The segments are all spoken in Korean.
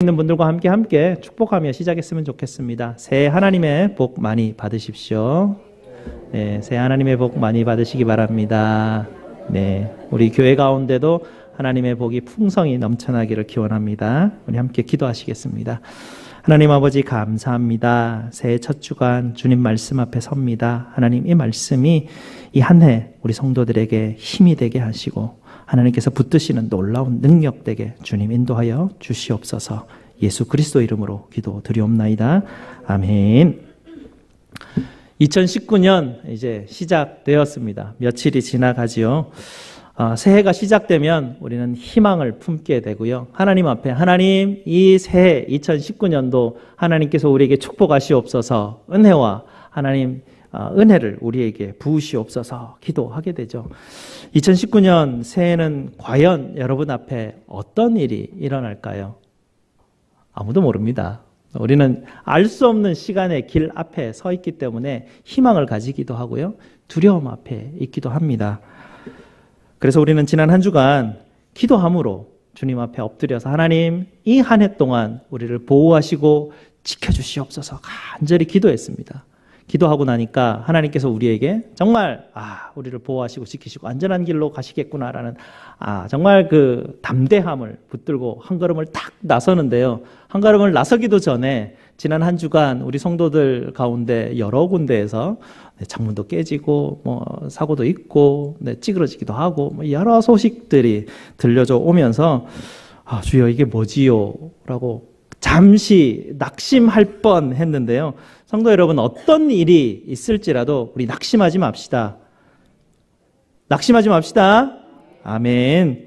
있는 분들과 함께 축복하며 시작했으면 좋겠습니다. 새해 하나님의 복 많이 받으십시오. 네, 새해 하나님의 복 많이 받으시기 바랍니다. 네, 우리 교회 가운데도 하나님의 복이 풍성히 넘쳐나기를 기원합니다. 우리 함께 기도하시겠습니다. 하나님 아버지 감사합니다. 새해 첫 주간 주님 말씀 앞에 섭니다. 하나님 이 말씀이 이 한 해 우리 성도들에게 힘이 되게 하시고 하나님께서 붙드시는 놀라운 능력 되게 주님 인도하여 주시옵소서. 예수 그리스도 이름으로 기도드리옵나이다. 아멘. 2019년 이제 시작되었습니다. 며칠이 지나가지요. 새해가 시작되면 우리는 희망을 품게 되고요. 하나님 앞에 하나님 이 새해 2019년도 하나님께서 우리에게 축복하시옵소서. 은혜와 하나님 은혜를 우리에게 부으시옵소서 기도하게 되죠. 2019년 새해는 과연 여러분 앞에 어떤 일이 일어날까요? 아무도 모릅니다. 우리는 알 수 없는 시간의 길 앞에 서 있기 때문에 희망을 가지기도 하고요. 두려움 앞에 있기도 합니다. 그래서 우리는 지난 한 주간 기도함으로 주님 앞에 엎드려서 하나님 이 한 해 동안 우리를 보호하시고 지켜주시옵소서 간절히 기도했습니다. 기도하고 나니까 하나님께서 우리에게 정말 우리를 보호하시고 지키시고 안전한 길로 가시겠구나라는 정말 그 담대함을 붙들고 한 걸음을 딱 나서는데요. 한 걸음을 나서기도 전에 지난 한 주간 우리 성도들 가운데 여러 군데에서 창문도 깨지고 사고도 있고 찌그러지기도 하고 여러 소식들이 들려져 오면서 주여 이게 뭐지요? 라고 잠시 낙심할 뻔 했는데요. 성도 여러분, 어떤 일이 있을지라도 우리 낙심하지 맙시다. 낙심하지 맙시다. 아멘.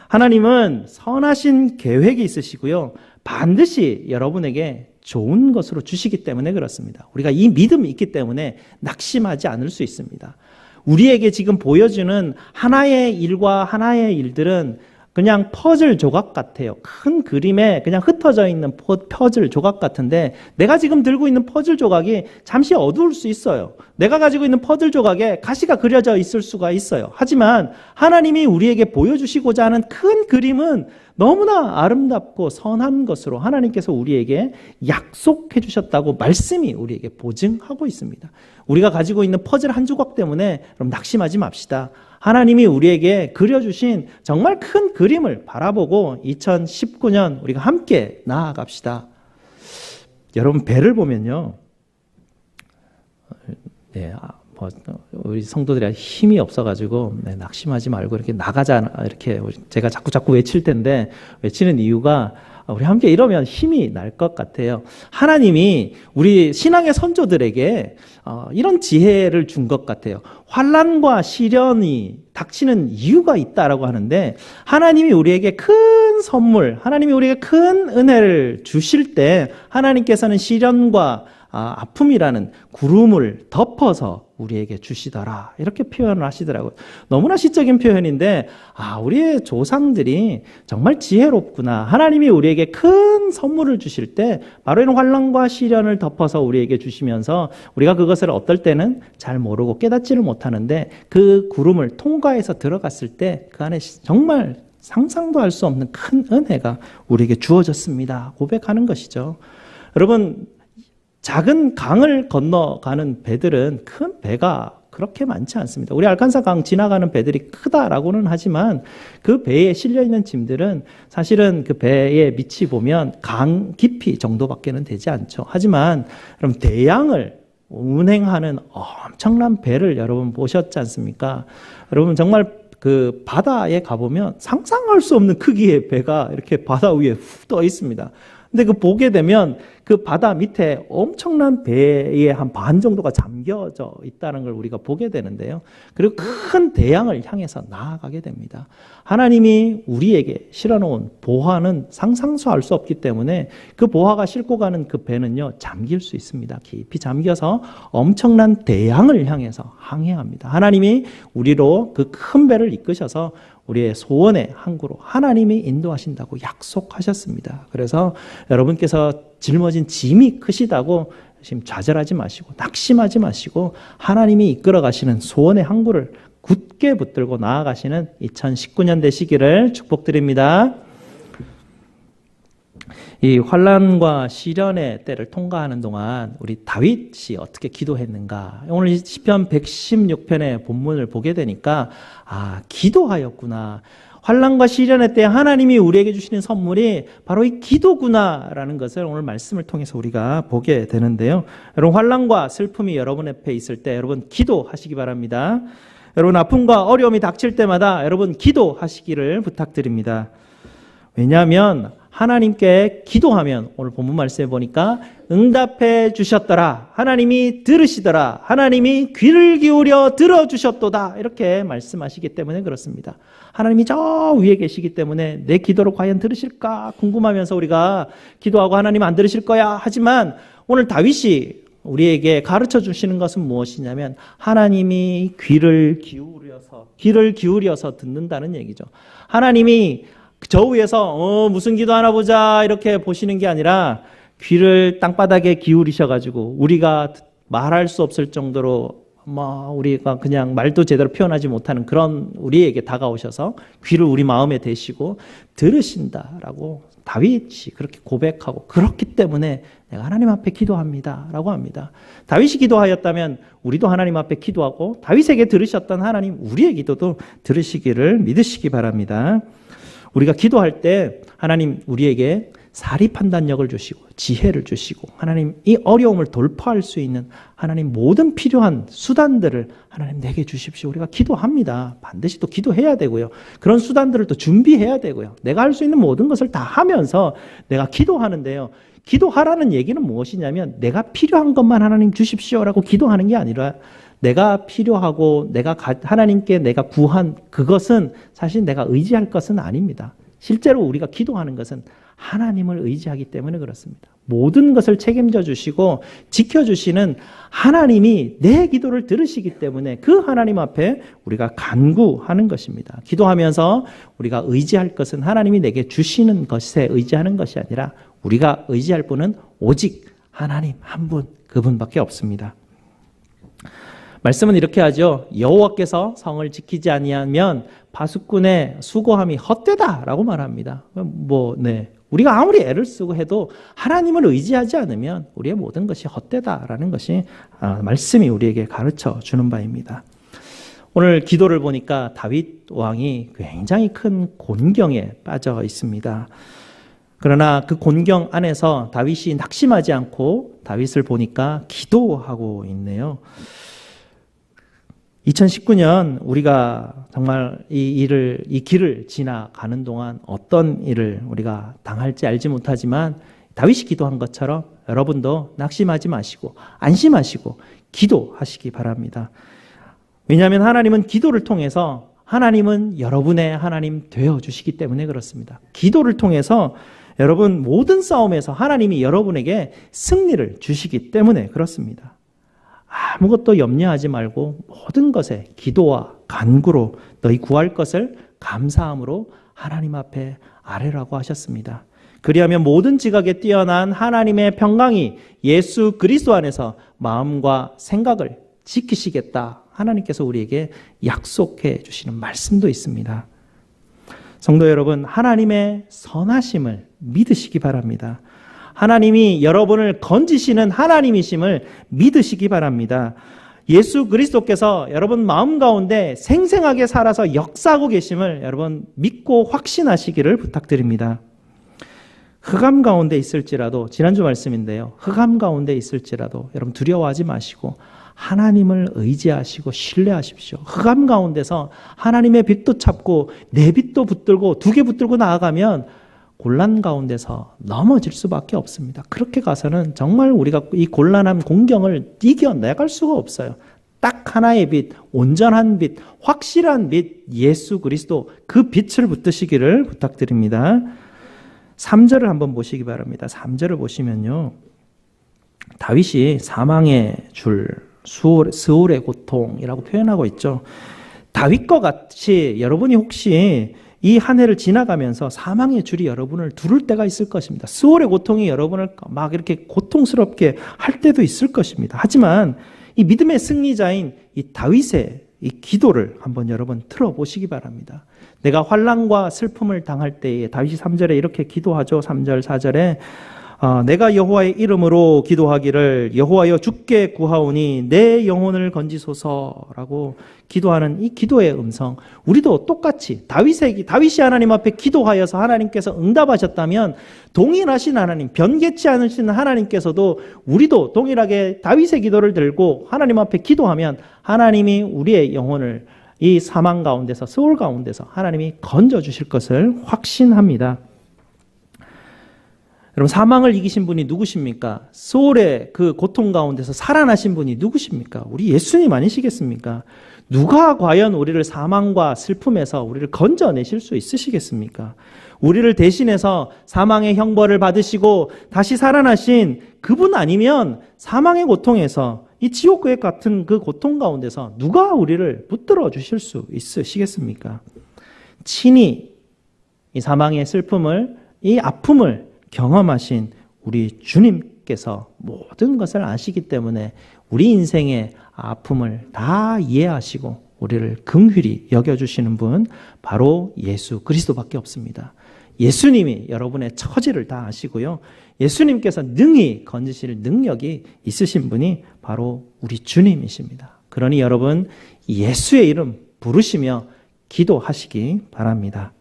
하나님은 선하신 계획이 있으시고요. 반드시 여러분에게 좋은 것으로 주시기 때문에 그렇습니다. 우리가 이 믿음이 있기 때문에 낙심하지 않을 수 있습니다. 우리에게 지금 보여주는 하나의 일과 하나의 일들은 그냥 퍼즐 조각 같아요. 큰 그림에 그냥 흩어져 있는 퍼즐 조각 같은데 내가 지금 들고 있는 퍼즐 조각이 잠시 어두울 수 있어요. 내가 가지고 있는 퍼즐 조각에 가시가 그려져 있을 수가 있어요. 하지만 하나님이 우리에게 보여주시고자 하는 큰 그림은 너무나 아름답고 선한 것으로 하나님께서 우리에게 약속해 주셨다고 말씀이 우리에게 보증하고 있습니다. 우리가 가지고 있는 퍼즐 한 조각 때문에 그럼 낙심하지 맙시다. 하나님이 우리에게 그려주신 정말 큰 그림을 바라보고 2019년 우리가 함께 나아갑시다. 여러분 배를 보면요, 우리 성도들이 힘이 없어가지고 낙심하지 말고 이렇게 나가자 이렇게 제가 자꾸 외칠 텐데 외치는 이유가 우리 함께 이러면 힘이 날 것 같아요. 하나님이 우리 신앙의 선조들에게 이런 지혜를 준 것 같아요. 환난과 시련이 닥치는 이유가 있다라고 하는데 하나님이 우리에게 큰 선물, 하나님이 우리에게 큰 은혜를 주실 때 하나님께서는 시련과 아픔이라는 구름을 덮어서 우리에게 주시더라 이렇게 표현을 하시더라고요. 너무나 시적인 표현인데 우리의 조상들이 정말 지혜롭구나. 하나님이 우리에게 큰 선물을 주실 때 바로 이런 환난과 시련을 덮어서 우리에게 주시면서 우리가 그것을 어떨 때는 잘 모르고 깨닫지를 못하는데 그 구름을 통과해서 들어갔을 때 그 안에 정말 상상도 할 수 없는 큰 은혜가 우리에게 주어졌습니다. 고백하는 것이죠. 여러분, 작은 강을 건너가는 배들은 큰 배가 그렇게 많지 않습니다. 우리 알칸사 강 지나가는 배들이 크다라고는 하지만 그 배에 실려있는 짐들은 사실은 그 배의 밑이 보면 강 깊이 정도밖에는 되지 않죠. 하지만 그럼 대양을 운행하는 엄청난 배를 여러분 보셨지 않습니까? 여러분 정말 그 바다에 가보면 상상할 수 없는 크기의 배가 이렇게 바다 위에 훅 떠 있습니다. 근데 그 보게 되면 그 바다 밑에 엄청난 배의 한 반 정도가 잠겨져 있다는 걸 우리가 보게 되는데요. 그리고 큰 대양을 향해서 나아가게 됩니다. 하나님이 우리에게 실어놓은 보화는 상상도 할 수 없기 때문에 그 보화가 싣고 가는 그 배는요, 잠길 수 있습니다. 깊이 잠겨서 엄청난 대양을 향해서 항해합니다. 하나님이 우리로 그 큰 배를 이끄셔서 우리의 소원의 항구로 하나님이 인도하신다고 약속하셨습니다. 그래서 여러분께서 짊어진 짐이 크시다고 지금 좌절하지 마시고 낙심하지 마시고 하나님이 이끌어 가시는 소원의 항구를 굳게 붙들고 나아가시는 2019년 되시기를 축복드립니다. 이 환난과 시련의 때를 통과하는 동안 우리 다윗이 어떻게 기도했는가? 오늘 시편 116편의 본문을 보게 되니까 기도하였구나. 환난과 시련의 때 하나님이 우리에게 주시는 선물이 바로 이 기도구나라는 것을 오늘 말씀을 통해서 우리가 보게 되는데요. 여러분, 환난과 슬픔이 여러분 앞에 있을 때 여러분 기도하시기 바랍니다. 여러분, 아픔과 어려움이 닥칠 때마다 여러분 기도하시기를 부탁드립니다. 왜냐하면 하나님께 기도하면 오늘 본문 말씀에 보니까 응답해 주셨더라. 하나님이 들으시더라. 하나님이 귀를 기울여 들어주셨도다. 이렇게 말씀하시기 때문에 그렇습니다. 하나님이 저 위에 계시기 때문에 내 기도를 과연 들으실까 궁금하면서 우리가 기도하고 하나님 안 들으실 거야 하지만 오늘 다윗이 우리에게 가르쳐 주시는 것은 무엇이냐면 하나님이 귀를 기울여서 듣는다는 얘기죠. 하나님이 저 위에서 무슨 기도하나 보자 이렇게 보시는 게 아니라 귀를 땅바닥에 기울이셔가지고 우리가 말할 수 없을 정도로 우리가 그냥 말도 제대로 표현하지 못하는 그런 우리에게 다가오셔서 귀를 우리 마음에 대시고 들으신다라고 다윗이 그렇게 고백하고 그렇기 때문에 내가 하나님 앞에 기도합니다 라고 합니다. 다윗이 기도하였다면 우리도 하나님 앞에 기도하고 다윗에게 들으셨던 하나님 우리의 기도도 들으시기를 믿으시기 바랍니다. 우리가 기도할 때 하나님 우리에게 사리 판단력을 주시고 지혜를 주시고 하나님 이 어려움을 돌파할 수 있는 하나님 모든 필요한 수단들을 하나님 내게 주십시오. 우리가 기도합니다. 반드시 또 기도해야 되고요. 그런 수단들을 또 준비해야 되고요. 내가 할 수 있는 모든 것을 다 하면서 내가 기도하는데요. 기도하라는 얘기는 무엇이냐면 내가 필요한 것만 하나님 주십시오라고 기도하는 게 아니라 내가 필요하고 하나님께 내가 구한 그것은 사실 내가 의지할 것은 아닙니다. 실제로 우리가 기도하는 것은 하나님을 의지하기 때문에 그렇습니다. 모든 것을 책임져 주시고 지켜주시는 하나님이 내 기도를 들으시기 때문에 그 하나님 앞에 우리가 간구하는 것입니다. 기도하면서 우리가 의지할 것은 하나님이 내게 주시는 것에 의지하는 것이 아니라 우리가 의지할 분은 오직 하나님 한 분, 그분밖에 없습니다. 말씀은 이렇게 하죠. 여호와께서 성을 지키지 아니하면 파수꾼의 수고함이 헛되다라고 말합니다. 우리가 아무리 애를 쓰고 해도 하나님을 의지하지 않으면 우리의 모든 것이 헛되다라는 것이 말씀이 우리에게 가르쳐 주는 바입니다. 오늘 기도를 보니까 다윗 왕이 굉장히 큰 곤경에 빠져 있습니다. 그러나 그 곤경 안에서 다윗이 낙심하지 않고 다윗을 보니까 기도하고 있네요. 2019년 우리가 정말 이 길을 지나가는 동안 어떤 일을 우리가 당할지 알지 못하지만 다윗이 기도한 것처럼 여러분도 낙심하지 마시고 안심하시고 기도하시기 바랍니다. 왜냐하면 하나님은 기도를 통해서 하나님은 여러분의 하나님 되어주시기 때문에 그렇습니다. 기도를 통해서 여러분 모든 싸움에서 하나님이 여러분에게 승리를 주시기 때문에 그렇습니다. 아무것도 염려하지 말고 모든 것에 기도와 간구로 너희 구할 것을 감사함으로 하나님 앞에 아뢰라고 하셨습니다. 그리하면 모든 지각에 뛰어난 하나님의 평강이 예수 그리스도 안에서 마음과 생각을 지키시겠다. 하나님께서 우리에게 약속해 주시는 말씀도 있습니다. 성도 여러분, 하나님의 선하심을 믿으시기 바랍니다. 하나님이 여러분을 건지시는 하나님이심을 믿으시기 바랍니다. 예수 그리스도께서 여러분 마음 가운데 생생하게 살아서 역사하고 계심을 여러분 믿고 확신하시기를 부탁드립니다. 흑암 가운데 있을지라도, 지난주 말씀인데요, 흑암 가운데 있을지라도 여러분 두려워하지 마시고 하나님을 의지하시고 신뢰하십시오. 흑암 가운데서 하나님의 빛도 찾고 내 빛도 붙들고 두 개 붙들고 나아가면 곤란 가운데서 넘어질 수밖에 없습니다. 그렇게 가서는 정말 우리가 이 곤란한 공경을 이겨내갈 수가 없어요. 딱 하나의 빛, 온전한 빛, 확실한 빛, 예수 그리스도, 그 빛을 붙드시기를 부탁드립니다. 3절을 한번 보시기 바랍니다. 3절을 보시면요, 다윗이 사망의 줄, 스올의 고통이라고 표현하고 있죠. 다윗과 같이 여러분이 혹시 이 한 해를 지나가면서 사망의 줄이 여러분을 두를 때가 있을 것입니다. 스올의 고통이 여러분을 막 이렇게 고통스럽게 할 때도 있을 것입니다. 하지만 이 믿음의 승리자인 이 다윗의 이 기도를 한번 여러분 들어보시기 바랍니다. 내가 환난과 슬픔을 당할 때에 다윗이 3절에 이렇게 기도하죠. 3절, 4절에 내가 여호와의 이름으로 기도하기를 여호와여 주께 구하오니 내 영혼을 건지소서라고 기도하는 이 기도의 음성, 우리도 똑같이 다윗이 하나님 앞에 기도하여서 하나님께서 응답하셨다면 동일하신 하나님, 변개치 않으시는 하나님께서도 우리도 동일하게 다윗의 기도를 들고 하나님 앞에 기도하면 하나님이 우리의 영혼을 이 사망 가운데서, 소울 가운데서 하나님이 건져주실 것을 확신합니다. 여러분, 사망을 이기신 분이 누구십니까? 소울의 그 고통 가운데서 살아나신 분이 누구십니까? 우리 예수님 아니시겠습니까? 누가 과연 우리를 사망과 슬픔에서 우리를 건져내실 수 있으시겠습니까? 우리를 대신해서 사망의 형벌을 받으시고 다시 살아나신 그분 아니면 사망의 고통에서 이 지옥 같은 그 고통 가운데서 누가 우리를 붙들어 주실 수 있으시겠습니까? 친히 이 사망의 슬픔을, 이 아픔을 경험하신 우리 주님께서 모든 것을 아시기 때문에 우리 인생의 아픔을 다 이해하시고 우리를 긍휼히 여겨주시는 분, 바로 예수 그리스도밖에 없습니다. 예수님이 여러분의 처지를 다 아시고요, 예수님께서 능히 건지실 능력이 있으신 분이 바로 우리 주님이십니다. 그러니 여러분, 예수의 이름 부르시며 기도하시기 바랍니다.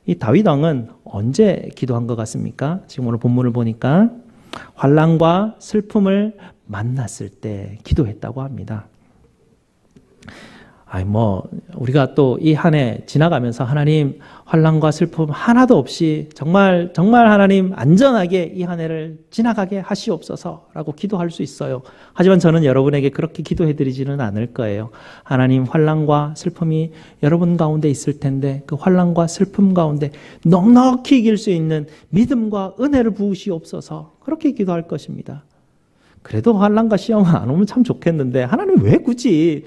이 다윗 왕은 언제 기도한 것 같습니까? 지금 오늘 본문을 보니까 환난과 슬픔을 만났을 때 기도했다고 합니다. 우리가 또 이 한 해 지나가면서 하나님, 환난과 슬픔 하나도 없이 정말 하나님 안전하게 이 한 해를 지나가게 하시옵소서라고 기도할 수 있어요. 하지만 저는 여러분에게 그렇게 기도해드리지는 않을 거예요. 하나님, 환난과 슬픔이 여러분 가운데 있을 텐데 그 환난과 슬픔 가운데 넉넉히 이길 수 있는 믿음과 은혜를 부으시옵소서, 그렇게 기도할 것입니다. 그래도 환난과 시험 안 오면 참 좋겠는데 하나님 왜 굳이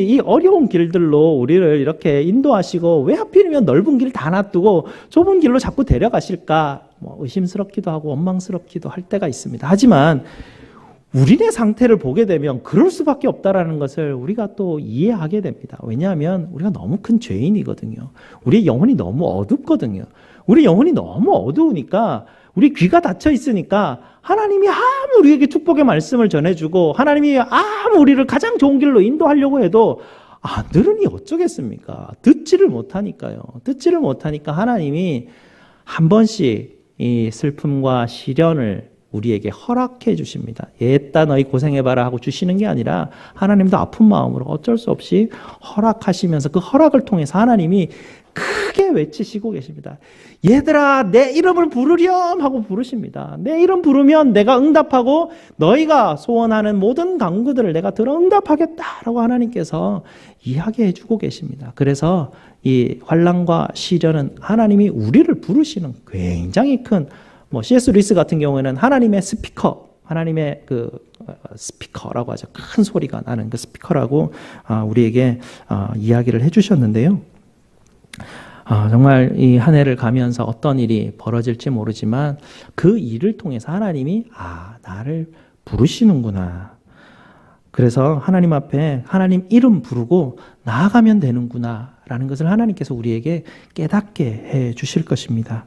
이 어려운 길들로 우리를 이렇게 인도하시고 왜 하필이면 넓은 길 다 놔두고 좁은 길로 자꾸 데려가실까? 의심스럽기도 하고 원망스럽기도 할 때가 있습니다. 하지만 우리의 상태를 보게 되면 그럴 수밖에 없다라는 것을 우리가 또 이해하게 됩니다. 왜냐하면 우리가 너무 큰 죄인이거든요. 우리의 영혼이 너무 어둡거든요. 우리 영혼이 너무 어두우니까, 우리 귀가 닫혀 있으니까 하나님이 아무 우리에게 축복의 말씀을 전해주고 하나님이 아무 우리를 가장 좋은 길로 인도하려고 해도 안 들으니 어쩌겠습니까? 듣지를 못하니까요. 듣지를 못하니까 하나님이 한 번씩 이 슬픔과 시련을 우리에게 허락해 주십니다. 얘따 너희 고생해봐라 하고 주시는 게 아니라 하나님도 아픈 마음으로 어쩔 수 없이 허락하시면서 그 허락을 통해서 하나님이 크게 외치시고 계십니다. 얘들아, 내 이름을 부르렴 하고 부르십니다. 내 이름 부르면 내가 응답하고 너희가 소원하는 모든 간구들을 내가 들어 응답하겠다라고 하나님께서 이야기해 주고 계십니다. 그래서 이 환난과 시련은 하나님이 우리를 부르시는 굉장히 큰, C.S. 루이스 같은 경우에는 하나님의 스피커, 하나님의 그 스피커라고 하죠. 큰 소리가 나는 그 스피커라고 우리에게 이야기를 해주셨는데요. 정말 이 한 해를 가면서 어떤 일이 벌어질지 모르지만 그 일을 통해서 하나님이 나를 부르시는구나. 그래서 하나님 앞에 하나님 이름 부르고 나아가면 되는구나 라는 것을 하나님께서 우리에게 깨닫게 해 주실 것입니다.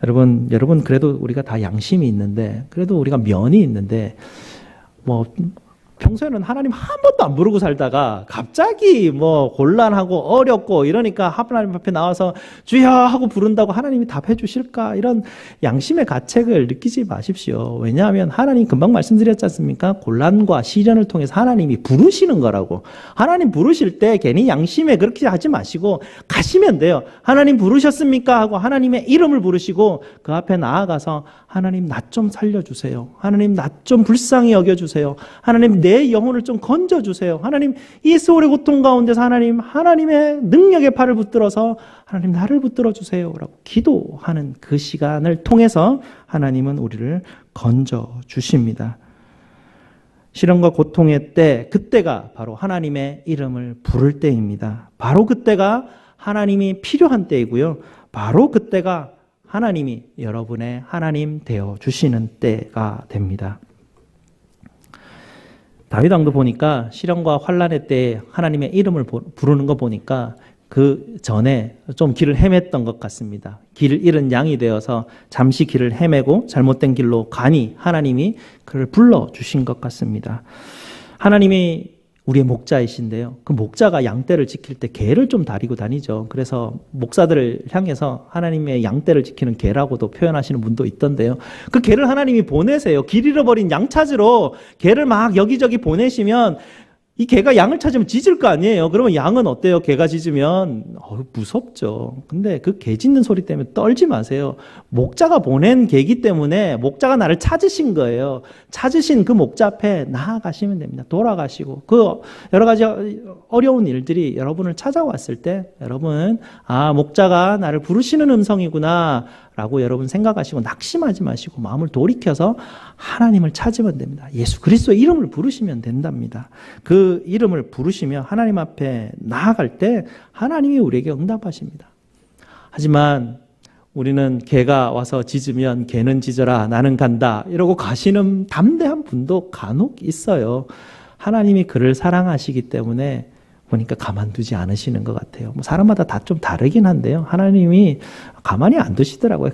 여러분 그래도 우리가 다 양심이 있는데, 그래도 우리가 면이 있는데, 평소에는 하나님 한 번도 안 부르고 살다가 갑자기 곤란하고 어렵고 이러니까 하나님 앞에 나와서 주여 하고 부른다고 하나님이 답해 주실까? 이런 양심의 가책을 느끼지 마십시오. 왜냐하면 하나님 금방 말씀드렸지 않습니까? 곤란과 시련을 통해서 하나님이 부르시는 거라고. 하나님 부르실 때 괜히 양심에 그렇게 하지 마시고 가시면 돼요. 하나님 부르셨습니까? 하고 하나님의 이름을 부르시고 그 앞에 나아가서 하나님 나 좀 살려주세요. 하나님 나 좀 불쌍히 여겨주세요. 하나님 내 영혼을 좀 건져주세요. 하나님 이 소울의 고통 가운데서 하나님의 능력의 팔을 붙들어서 하나님 나를 붙들어 주세요 라고 기도하는 그 시간을 통해서 하나님은 우리를 건져주십니다. 시련과 고통의 때, 그때가 바로 하나님의 이름을 부를 때입니다. 바로 그때가 하나님이 필요한 때이고요. 바로 그때가 하나님이 여러분의 하나님 되어 주시는 때가 됩니다. 다윗 왕도 보니까 시련과 환난의 때에 하나님의 이름을 부르는 거 보니까 그 전에 좀 길을 헤맸던 것 같습니다. 길을 잃은 양이 되어서 잠시 길을 헤매고 잘못된 길로 가니 하나님이 그를 불러주신 것 같습니다. 하나님이 우리의 목자이신데요. 그 목자가 양떼를 지킬 때 개를 좀 다리고 다니죠. 그래서 목사들을 향해서 하나님의 양떼를 지키는 개라고도 표현하시는 분도 있던데요. 그 개를 하나님이 보내세요. 길 잃어버린 양 찾으러 개를 막 여기저기 보내시면 이 개가 양을 찾으면 짖을 거 아니에요. 그러면 양은 어때요? 개가 짖으면 무섭죠. 근데 그 개 짖는 소리 때문에 떨지 마세요. 목자가 보낸 개이기 때문에 목자가 나를 찾으신 거예요. 찾으신 그 목자 앞에 나아가시면 됩니다. 돌아가시고 그 여러 가지 어려운 일들이 여러분을 찾아왔을 때 여러분 목자가 나를 부르시는 음성이구나 라고 여러분 생각하시고 낙심하지 마시고 마음을 돌이켜서 하나님을 찾으면 됩니다. 예수 그리스도의 이름을 부르시면 된답니다. 그 이름을 부르시며 하나님 앞에 나아갈 때 하나님이 우리에게 응답하십니다. 하지만 우리는 개가 와서 짖으면 개는 짖어라 나는 간다 이러고 가시는 담대한 분도 간혹 있어요. 하나님이 그를 사랑하시기 때문에 보니까 가만두지 않으시는 것 같아요. 사람마다 다 좀 다르긴 한데요. 하나님이 가만히 안 두시더라고요.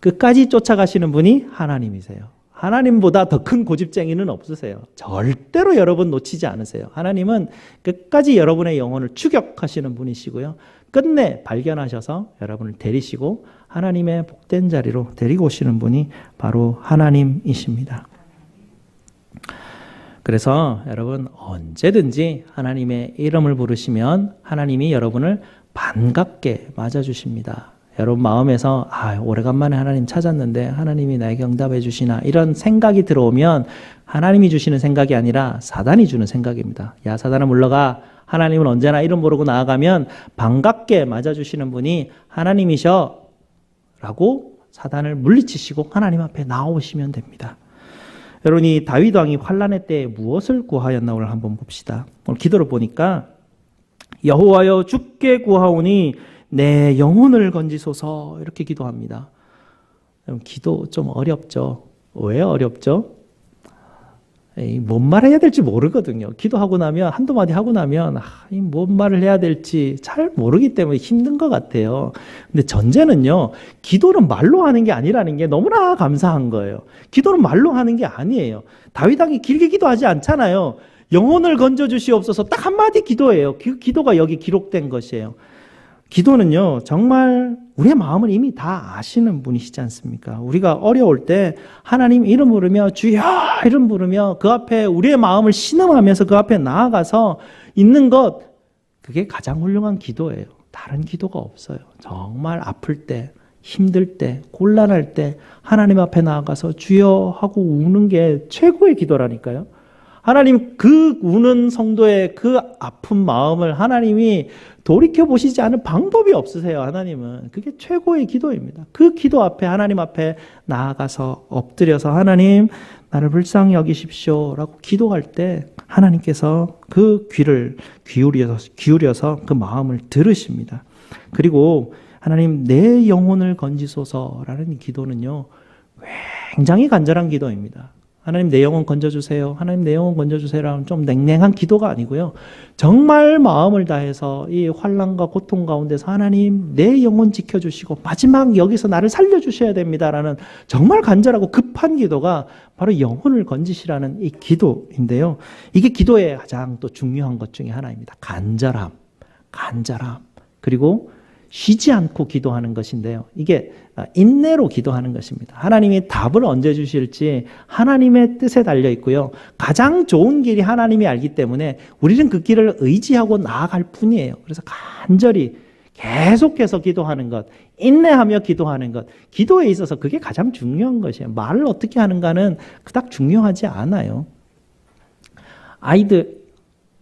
끝까지 쫓아가시는 분이 하나님이세요. 하나님보다 더 큰 고집쟁이는 없으세요. 절대로 여러분 놓치지 않으세요. 하나님은 끝까지 여러분의 영혼을 추격하시는 분이시고요. 끝내 발견하셔서 여러분을 데리시고 하나님의 복된 자리로 데리고 오시는 분이 바로 하나님이십니다. 그래서 여러분 언제든지 하나님의 이름을 부르시면 하나님이 여러분을 반갑게 맞아주십니다. 여러분 마음에서 오래간만에 하나님 찾았는데 하나님이 나에게 응답해 주시나 이런 생각이 들어오면 하나님이 주시는 생각이 아니라 사단이 주는 생각입니다. 야 사단아 물러가. 하나님은 언제나 이름 부르고 나아가면 반갑게 맞아주시는 분이 하나님이셔 라고 사단을 물리치시고 하나님 앞에 나오시면 됩니다. 여러분이 다윗 왕이 환난의 때에 무엇을 구하였나 오늘 한번 봅시다. 오늘 기도를 보니까 여호와여 주께 구하오니 내 영혼을 건지소서 이렇게 기도합니다. 기도 좀 어렵죠. 왜 어렵죠? 뭔 말을 해야 될지 모르거든요. 기도하고 나면 한두 마디 하고 나면 뭔 말을 해야 될지 잘 모르기 때문에 힘든 것 같아요. 근데 전제는요. 기도는 말로 하는 게 아니라는 게 너무나 감사한 거예요. 기도는 말로 하는 게 아니에요. 다윗 왕이 길게 기도하지 않잖아요. 영혼을 건져주시옵소서 딱 한마디 기도예요. 그 기도가 여기 기록된 것이에요. 기도는요, 정말 우리의 마음을 이미 다 아시는 분이시지 않습니까? 우리가 어려울 때 하나님 이름 부르며 주여 이름 부르며 그 앞에 우리의 마음을 신음하면서 그 앞에 나아가서 있는 것, 그게 가장 훌륭한 기도예요. 다른 기도가 없어요. 정말 아플 때, 힘들 때, 곤란할 때 하나님 앞에 나아가서 주여 하고 우는 게 최고의 기도라니까요. 하나님 그 우는 성도의 그 아픈 마음을 하나님이 돌이켜보시지 않은 방법이 없으세요. 하나님은. 그게 최고의 기도입니다. 그 기도 앞에 하나님 앞에 나아가서 엎드려서 하나님 나를 불쌍히 여기십시오 라고 기도할 때 하나님께서 그 귀를 기울여서 그 마음을 들으십니다. 그리고 하나님 내 영혼을 건지소서라는 이 기도는요 굉장히 간절한 기도입니다. 하나님 내 영혼 건져주세요. 하나님 내 영혼 건져주세요라는 좀 냉랭한 기도가 아니고요. 정말 마음을 다해서 이 환난과 고통 가운데서 하나님 내 영혼 지켜주시고 마지막 여기서 나를 살려주셔야 됩니다라는 정말 간절하고 급한 기도가 바로 영혼을 건지시라는 이 기도인데요. 이게 기도의 가장 또 중요한 것 중에 하나입니다. 간절함. 그리고 쉬지 않고 기도하는 것인데요. 이게 인내로 기도하는 것입니다. 하나님이 답을 언제 주실지 하나님의 뜻에 달려 있고요. 가장 좋은 길이 하나님이 알기 때문에 우리는 그 길을 의지하고 나아갈 뿐이에요. 그래서 간절히 계속해서 기도하는 것, 인내하며 기도하는 것, 기도에 있어서 그게 가장 중요한 것이에요. 말을 어떻게 하는가는 그닥 중요하지 않아요. 아이들,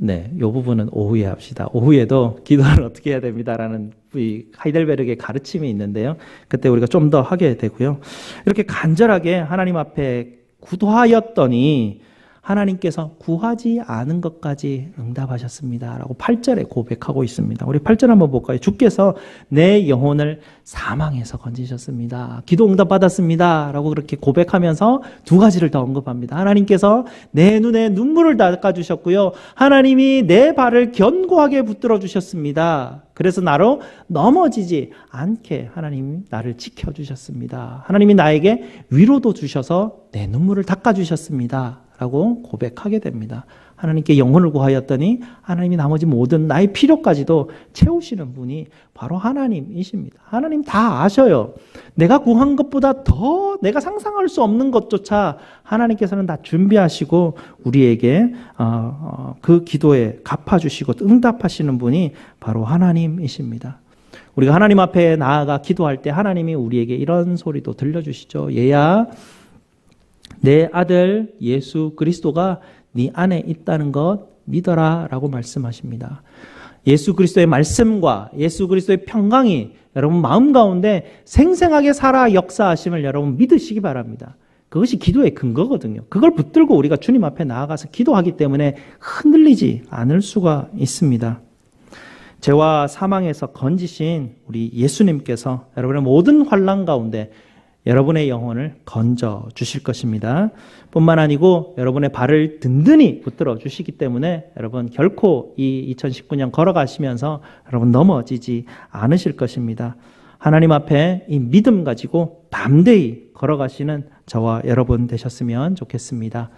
이 부분은 오후에 합시다. 오후에도 기도를 어떻게 해야 됩니다라는 이 하이델베르크의 가르침이 있는데요. 그때 우리가 좀 더 하게 되고요. 이렇게 간절하게 하나님 앞에 구도하였더니 하나님께서 구하지 않은 것까지 응답하셨습니다. 라고 8절에 고백하고 있습니다. 우리 8절 한번 볼까요? 주께서 내 영혼을 사망에서 건지셨습니다. 기도 응답 받았습니다. 라고 그렇게 고백하면서 두 가지를 더 언급합니다. 하나님께서 내 눈에 눈물을 닦아주셨고요. 하나님이 내 발을 견고하게 붙들어 주셨습니다. 그래서 나로 넘어지지 않게 하나님이 나를 지켜주셨습니다. 하나님이 나에게 위로도 주셔서 내 눈물을 닦아주셨습니다. 라고 고백하게 됩니다. 하나님께 영혼을 구하였더니 하나님이 나머지 모든 나의 필요까지도 채우시는 분이 바로 하나님이십니다. 하나님 다 아셔요. 내가 구한 것보다 더 내가 상상할 수 없는 것조차 하나님께서는 다 준비하시고 우리에게 그 기도에 갚아주시고 응답하시는 분이 바로 하나님이십니다. 우리가 하나님 앞에 나아가 기도할 때 하나님이 우리에게 이런 소리도 들려주시죠. 얘야, 내 아들 예수 그리스도가 네 안에 있다는 것 믿어라 라고 말씀하십니다. 예수 그리스도의 말씀과 예수 그리스도의 평강이 여러분 마음 가운데 생생하게 살아 역사하심을 여러분 믿으시기 바랍니다. 그것이 기도의 근거거든요. 그걸 붙들고 우리가 주님 앞에 나아가서 기도하기 때문에 흔들리지 않을 수가 있습니다. 죄와 사망에서 건지신 우리 예수님께서 여러분의 모든 환난 가운데 여러분의 영혼을 건져 주실 것입니다. 뿐만 아니고 여러분의 발을 든든히 붙들어 주시기 때문에 여러분 결코 이 2019년 걸어가시면서 여러분 넘어지지 않으실 것입니다. 하나님 앞에 이 믿음 가지고 담대히 걸어가시는 저와 여러분 되셨으면 좋겠습니다.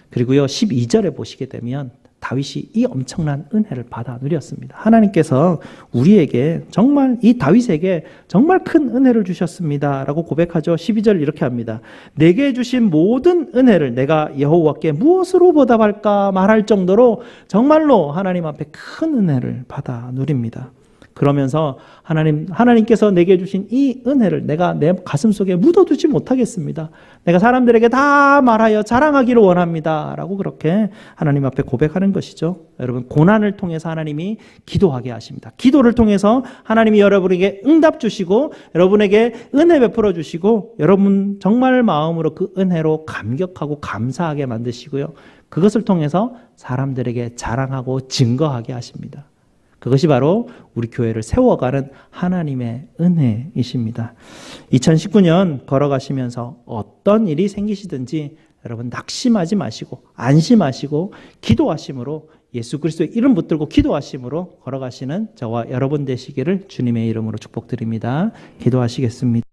그리고요 12절에 보시게 되면 다윗이 이 엄청난 은혜를 받아 누렸습니다. 하나님께서 우리에게 정말 이 다윗에게 정말 큰 은혜를 주셨습니다. 라고 고백하죠. 12절 이렇게 합니다. 내게 주신 모든 은혜를 내가 여호와께 무엇으로 보답할까 말할 정도로 정말로 하나님 앞에 큰 은혜를 받아 누립니다. 그러면서 하나님께서 내게 주신 이 은혜를 내가 내 가슴 속에 묻어두지 못하겠습니다. 내가 사람들에게 다 말하여 자랑하기를 원합니다. 라고 그렇게 하나님 앞에 고백하는 것이죠. 여러분, 고난을 통해서 하나님이 기도하게 하십니다. 기도를 통해서 하나님이 여러분에게 응답 주시고 여러분에게 은혜 베풀어 주시고 여러분 정말 마음으로 그 은혜로 감격하고 감사하게 만드시고요. 그것을 통해서 사람들에게 자랑하고 증거하게 하십니다. 그것이 바로 우리 교회를 세워가는 하나님의 은혜이십니다. 2019년 걸어가시면서 어떤 일이 생기시든지 여러분 낙심하지 마시고 안심하시고 기도하심으로 예수 그리스도의 이름 붙들고 기도하심으로 걸어가시는 저와 여러분 되시기를 주님의 이름으로 축복드립니다. 기도하시겠습니다.